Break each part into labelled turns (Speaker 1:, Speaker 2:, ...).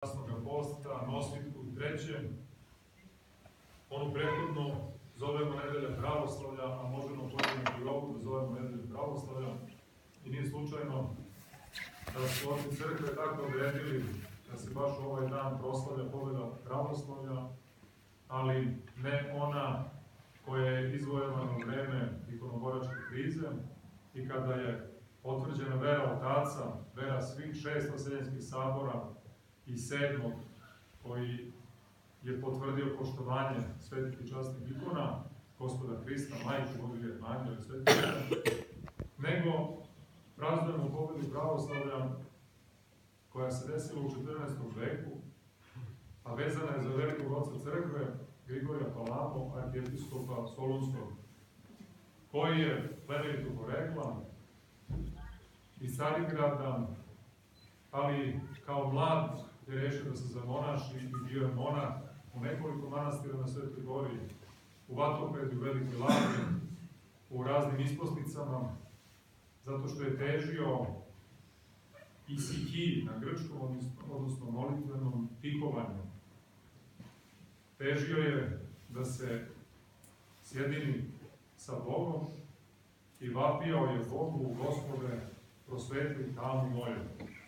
Speaker 1: Krasnog posta, nositku i trećem. Onu prethodnu zovemo nedelja pravoslavlja, a možemo pojedinu i ovu da zovemo nedelju pravoslavlja. I nije slučajno da su oci crkve tako odredili da se baš ovaj dan proslavlja pobjeda pravoslavlja, ali ne ona koja je izvojevana u vreme ikonoboračke krize i kada je potvrđena vera otaca, vera svih 6 vaseljenskih sabora i 7. koji je potvrdio poštovanje svetih i častnih ikona, Gospoda Hrista, Majke, Božije, Anđele, svetih ikona, nego praznujemo pobedu pravoslavlja koja se desila u 14. veku, a vezana je za velikog oca crkve, Grigorija Palamo, arhijepiskopa Solunskog, koji je plemenitog porekla iz Carigrada, ali kao mlad je rešio da se zamonaši i bio je monah u nekoliko manastira na Svetoj Gori, u Vatopedi, u Velikoj Lavi, u raznim isposnicama, zato što je težio isiki na grčkom, odnosno molitvenom tihovanju. Težio je da se sjedini sa Bogom i vapijao je Bogu, Gospode, prosvetli tamu moju.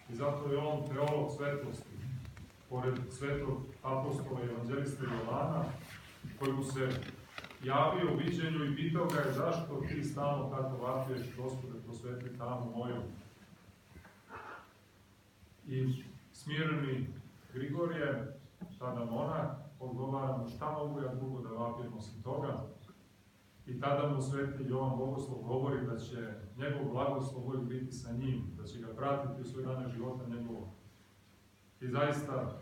Speaker 1: I zato je on teolog svetlosti, pored svetog apostola i evanđelista Jovana, koji mu se javio u viđenju i pitao ga je zašto ti stalno tako vapiješ, Gospode, prosvetli tamu moju. I smireni Grigorije, tada monah, odgovara mu šta mogu ja drugo da vapijem osim toga. I tada mu sveti Jovan Bogoslov govori da će njegov blagoslov uvijek biti sa njim, da će ga pratiti u svoje dane života njegovog. I zaista,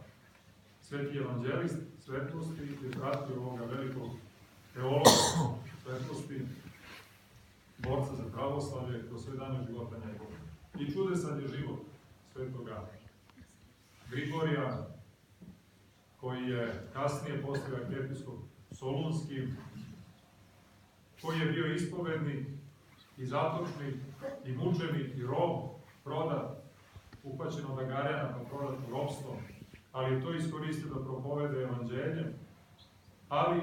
Speaker 1: sveti evanđelist svetlosti je pratio ovoga velikog teologa svetlosti, borca za pravoslavlje kroz sve dane života njegovog. I čudesan je život svetoga Grigorija, koji je kasnije postao arhijepiskop Solunski, koji je bio ispovednik i zatočnik i mučenik i rob, prodat, uhvaćen od Agarjana pa prodat u ropstvo, ali je to iskoristio da propovede evanđelje. Ali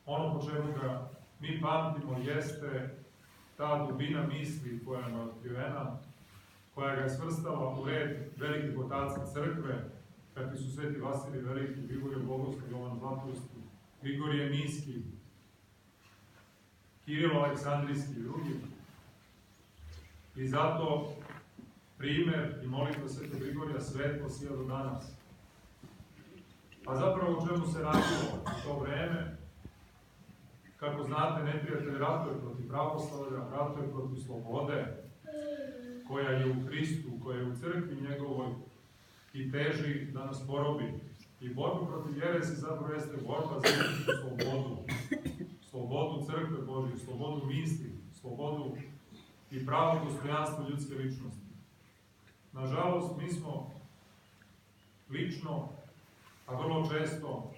Speaker 1: ono po čemu ga mi pamtimo jeste ta dubina misli koja je otkrivena, koja ga je svrstala u red velikih otaca crkve, kakvi su sveti Vasilij Veliki, Grigorije Bogoslov, Jovan Zlatosti, Grigorije Niski, Kirilo Aleksandrijski i drugi. I zato primer i molitva svetog Grigorija svetlo sija do danas. A zapravo u čemu se radilo u to vreme? Kako znate, neprijatelj ratuje protiv pravoslavlja, ratuje protiv slobode, koja je u Hristu, koja je u crkvi njegovoj i teži da nas porobi. I borba protiv jeresi zapravo jeste borba za slobodu. Slobodu crkve Božje, slobodu misli, slobodu i pravo dostojanstvo ljudske ličnosti. Nažalost, mi smo lično, a vrlo često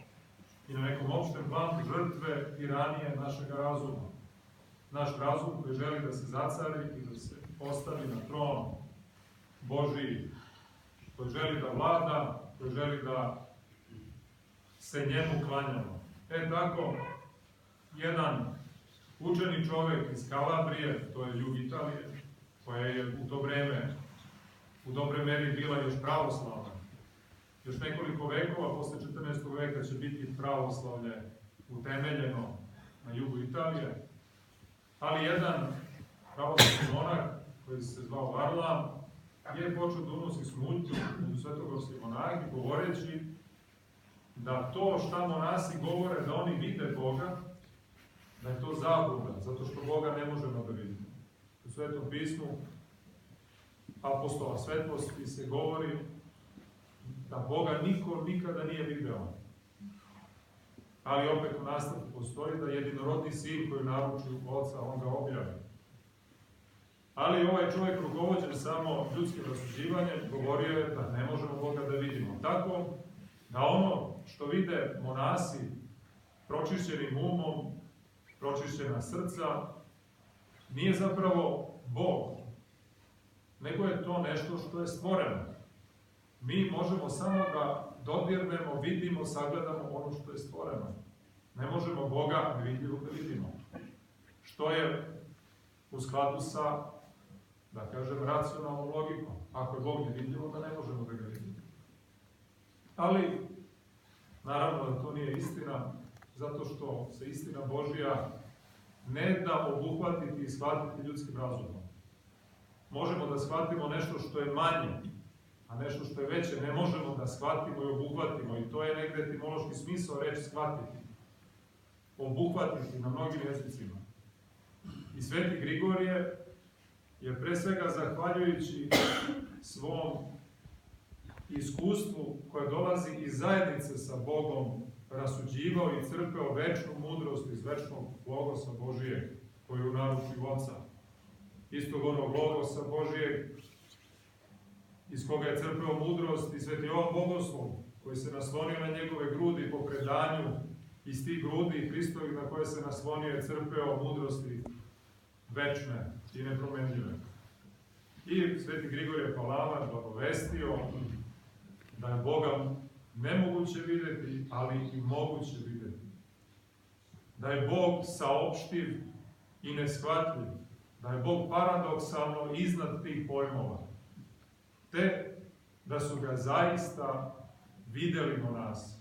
Speaker 1: i na nekom opštem planu žrtve tiranije našeg razuma. Naš razum koji želi da se zacari i da se postavi na tron Božiji, koji želi da vlada, koji želi da se njemu klanjamo. Tako, jedan učeni čovek iz Kalabrije, to je jug Italije, koja je u to vreme u dobre meri bila još pravoslavna. Još nekoliko vekova, posle 14. veka će biti pravoslavlje utemeljeno na jugu Italije, ali jedan pravoslavni monah, koji se zvao Varlam, je počeo da unosi smutnju među svetogorske monahe, govoreći da to šta monasi govore da oni vide Boga, da je to zabluda, zato što Boga ne možemo da vidimo. U Svetom pismu apostola svetlosti se govori da Boga niko nikada nije video. Ali opet u nastavku postoji da jedinorodni sin koji naruči oca, on ga objavi. Ali ovaj čovjek, rukovođen samo ljudskim rasuđivanjem, govorio je da ne možemo Boga da vidimo. Tako da ono što vide monasi pročišćenim umom, pročišćena srca, nije zapravo Bog, nego je to nešto što je stvoreno. Mi možemo samo da dodirnemo, vidimo, sagledamo ono što je stvoreno. Ne možemo Boga nevidljivo da vidimo. Što je u skladu sa, da kažem, racionalnom logikom. Ako je Bog nevidljivo, da ne možemo da ga vidimo. Ali, naravno da to nije istina, zato što se istina Božja ne da obuhvatiti i shvatiti ljudskim razumom. Možemo da shvatimo nešto što je manje, a nešto što je veće ne možemo da shvatimo i obuhvatimo. I to je negde etimološki smisao reći shvatiti. Obuhvatiti na mnogim jezicima. I Sveti Grigorije je pre svega zahvaljujući svom iskustvu koje dolazi iz zajednice sa Bogom rasuđivao i crpeo večnu mudrost iz večnog logosa Božijeg koji je u naručju Oca. Istog onog logosa Božijeg iz koga je crpeo mudrost i Sveti Jovan Bogoslov koji se naslonio na njegove grudi po predanju iz tih grudi Hristovih na koje se naslonio je crpeo mudrosti večne i nepromenljive. I Sveti Grigorije Palavan blagovestio da je Boga nemoguće videti, ali i moguće videti. Da je Bog saopštiv i neshvatljiv. Da je Bog paradoksalno iznad tih pojmova. Te da su ga zaista videli monasi.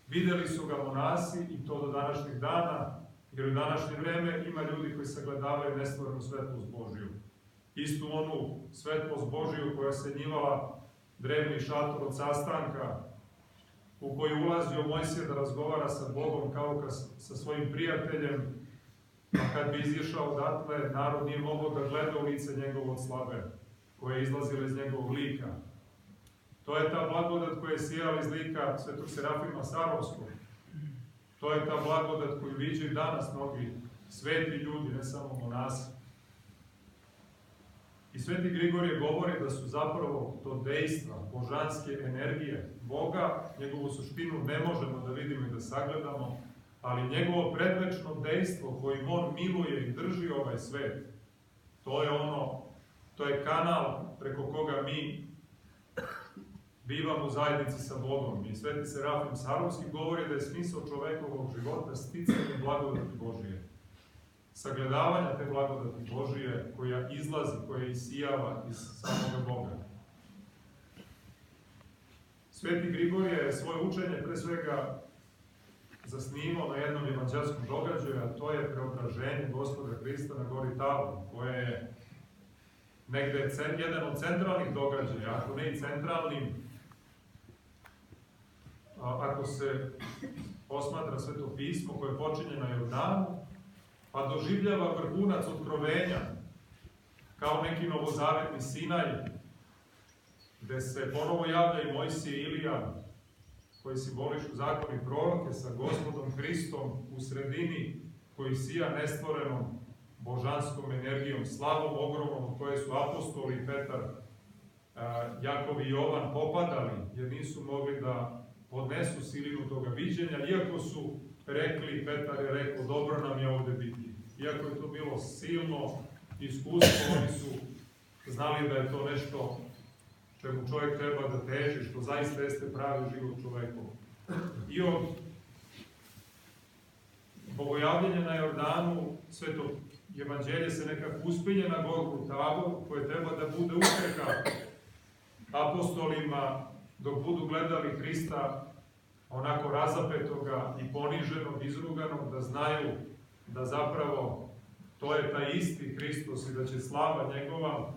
Speaker 1: Videli su ga monasi i to do današnjih dana, jer u današnje vreme ima ljudi koji sagledavaju nestvorenu svetlost Božiju. Istu onu svetlost Božiju koja se njivala drevni šator od sastanka, u koji ulazio Mojsije da razgovara sa Bogom kao sa svojim prijateljem, a kad bi izišao odatle, narod nije mogao da gleda u lice njegovo od slave, koje je izlazilo iz njegovog lika. To je ta blagodat koja je sijala iz lika Svetog Serafima Sarovskog. To je ta blagodat koju viđaju danas mnogi sveti ljudi, ne samo monasi. I Sveti Grigorije govori da su zapravo to dejstva, božanske energije Boga, njegovu suštinu ne možemo da vidimo i da sagledamo, ali njegovo predvečno dejstvo kojim on miluje i drži ovaj svet, to je kanal preko koga mi bivamo u zajednici sa Bogom. I Sveti Serafim Sarovski govori da je smisao čovekovog života sticanje blagodati Božije. Sagledavanja te blagodati Božije koja izlazi, koja isijava iz samoga Boga. Sveti Grigorije je svoje učenje pre svega zasnimao na jednom evanđelskom događaju, a to je preobraženje Gospoda Hrista na gori Tabor, koje je negde jedan od centralnih događaja, ako ne i centralnim, ako se posmatra Sveto pismo koje počinje na Jordanu, pa doživljava vrhunac otkrovenja, kao neki novozavetni Sinaj, gde se ponovo javlja i Mojsije i Ilija, koji simbolišu zakon i proroke sa Gospodom Hristom u sredini, koji sija nestvorenom božanskom energijom, slavom ogromnom od koje su apostoli Petar, Jakov i Jovan popadali, jer nisu mogli da podnesu silinu toga viđenja, iako su rekli, Petar je rekao, dobro nam je ovde biti. Iako je to bilo silno iskustvo, oni su znali da je to nešto čemu čovjek treba da teži, što zaista jeste pravi život čovekov. I od bogojavljenja na Jordanu, Sveto evanđelje se nekako uspinje na Golgotu Tabor, koje treba da bude uteka apostolima dok budu gledali Hrista onako razapetoga i poniženog, izruganog, da znaju da zapravo to je taj isti Hristos i da će slava njegova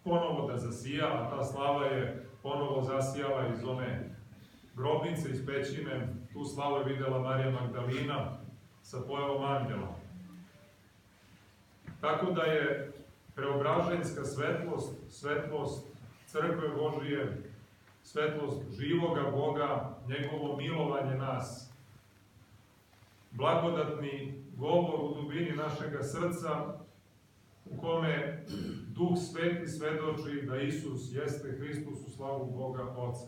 Speaker 1: ponovo da zasija, a ta slava je ponovo zasijala iz one grobnice, iz pećine. Tu slavu je videla Marija Magdalina sa pojavom anđela. Tako da je preobraženjska svetlost, svetlost crkve Božije, svetlost živoga Boga, njegovo milovanje nas, blagodatni govor u dubini našega srca, u kome Duh Sveti svedoči da Isus jeste Hristos u slavu Boga Oca.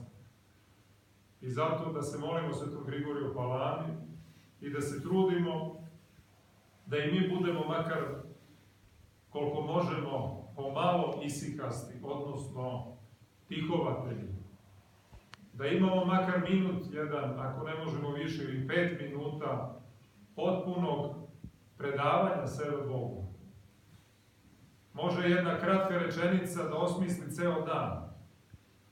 Speaker 1: I zato da se molimo Svetom Grigoriju Palami i da se trudimo da i mi budemo makar koliko možemo pomalo isikasti, odnosno tihovatelji, da imamo makar minut jedan, ako ne možemo više, ili 5 minuta potpunog predavanja sebe Bogu. Može jedna kratka rečenica da osmisli ceo dan.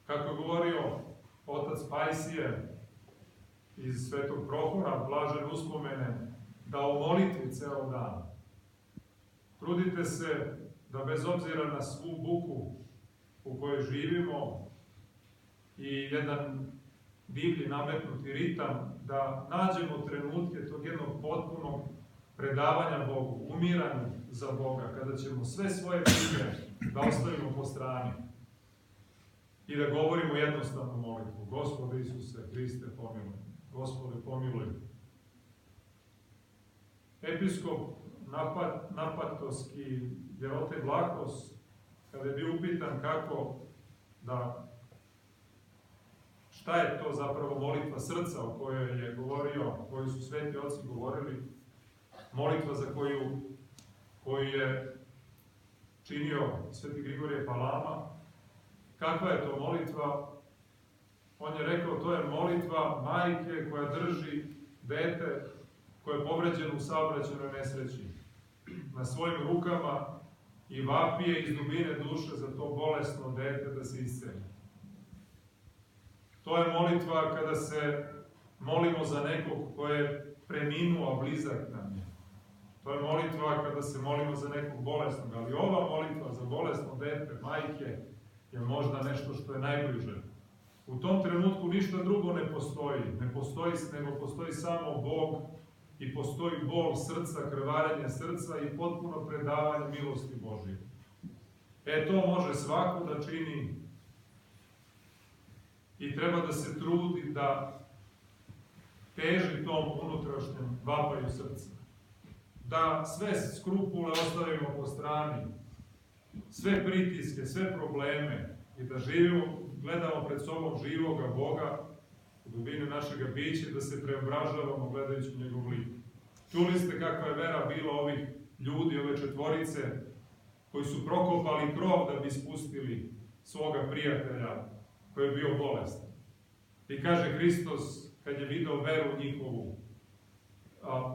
Speaker 1: Kako je govorio otac Pajsije iz Svetog Prohora, blažen uspomene, da u molitvi ceo dan. Trudite se da bez obzira na svu buku u kojoj živimo i jedan divlji nametnuti ritam, da nađemo trenutke tog jednog potpunog predavanja Bogu, umiranju za Boga, kada ćemo sve svoje brige da ostavimo po strani i da govorimo jednostavnu molitvu. Gospode Isuse Hriste, pomiluj. Gospode, pomiluj. Episkop Napatovski Jerote Vlahos, kada je bio upitan šta je to zapravo molitva srca o kojoj je govorio, koju su sveti oci govorili, molitva za koju je činio sveti Grigorije Palama, kakva je to molitva? On je rekao, to je molitva majke koja drži dete koje je povređeno u saobraćajnoj nesreći na svojim rukama i vapije iz dubine duše za to bolesno dete da se isceli. To je molitva kada se molimo za nekog ko je preminuo, a blizak nam je. To je molitva kada se molimo za nekog bolesnog, ali ova molitva za bolesno dete, majke, je možda nešto što je najbliže. U tom trenutku ništa drugo ne postoji, nego postoji samo Bog i postoji bol srca, krvarenje srca i potpuno predavanje milosti Božije. To može svako da čini i treba da se trudi da teži tom unutrašnjem vapaju srca. Da sve skrupule ostavimo po strani, sve pritiske, sve probleme i da gledamo pred sobom živoga Boga u dubini našega bića, da se preobražavamo gledajući njegov lik. Čuli ste kakva je vera bila ovih ljudi, ove četvorice, koji su prokopali krov da bi spustili svoga prijatelja koji je bio bolestan. I kaže Hristos, kad je video veru njihovu,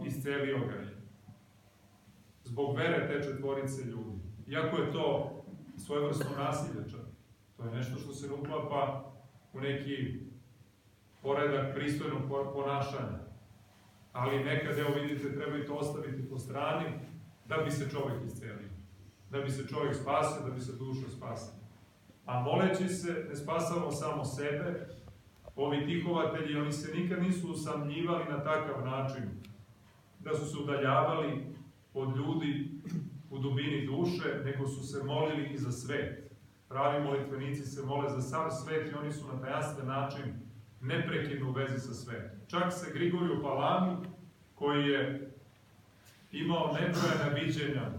Speaker 1: iscelio ga je. Zbog vere te četvorice ljudi. Iako je to svojevrsno nasilje čak. To je nešto što se uklapa u neki poredak pristojnog ponašanja. Ali nekad, evo vidite, treba i to ostaviti po strani da bi se čovjek iscelio. Da bi se čovjek spasio, da bi se duša spasila. A moleći se, ne spasamo samo sebe. Ovi tihovatelji, oni se nikad nisu usamljivali na takav način da su se udaljavali od ljudi u dubini duše, nego su se molili i za svet. Pravi molitvenici se mole za sam svet i oni su na tajanstven način neprekidno u vezi sa svetom. Čak se Grigoriju Palami, koji je imao nebrojena viđenja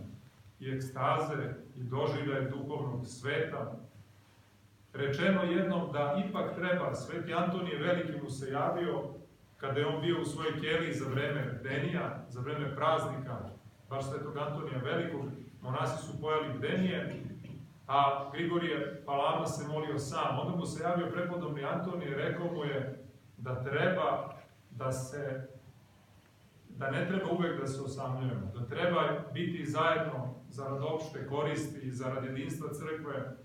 Speaker 1: i ekstaze i doživljaje duhovnog sveta, rečeno jednom da ipak treba, sveti Antonije Veliki mu se javio kada je on bio u svojoj keliji za vreme bdenija, za vreme praznika, baš svetog Antonija Velikog, monasi su pojeli bdenije, a Grigorije Palama se molio sam. Onda mu se javio prepodobni Antonije, rekao mu je da treba da ne treba uvek da se osamljujemo, da treba biti zajedno zarad opšte koristi i zarad jedinstva crkve,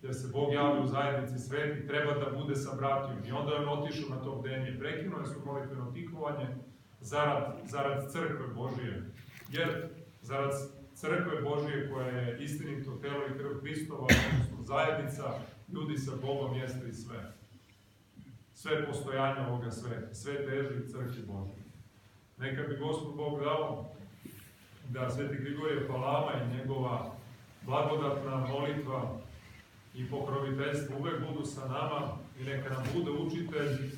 Speaker 1: jer se Bog javlja u zajednici sveti, treba da bude sa bratijom. I onda je on otišao na to bdenje i prekinuo je su molitveno tihovanje zarad crkve Božije. Jer zarad crkve Božije koja je istinito telo i krv Hristova, odnosno zajednica, ljudi sa Bogom jeste i sve. Sve postojanje ovoga sveta, sve teži crkvi Božije. Neka bi Gospod Bog dao da sveti Grigorije Palama i njegova blagodatna molitva i pokroviteljstvo uvek budu sa nama i neka nam bude učitelj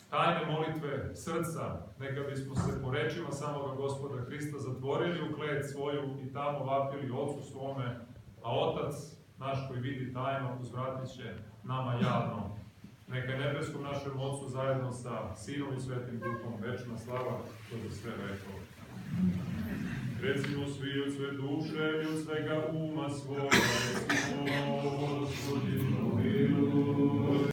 Speaker 1: tajne molitve srca, neka bismo se po rečima samoga Gospoda Hrista zatvorili u klet svoju i tamo vapili Otcu svome, a Otac naš koji vidi tajno uzvratit će nama javno. Neka je nebeskom našem Otcu zajedno sa Sinom i Svetim Duhom večna slava, to je sve rekao. Recimo svi od sve duše i od svega uma svoga, recimo Gospodinu miluj.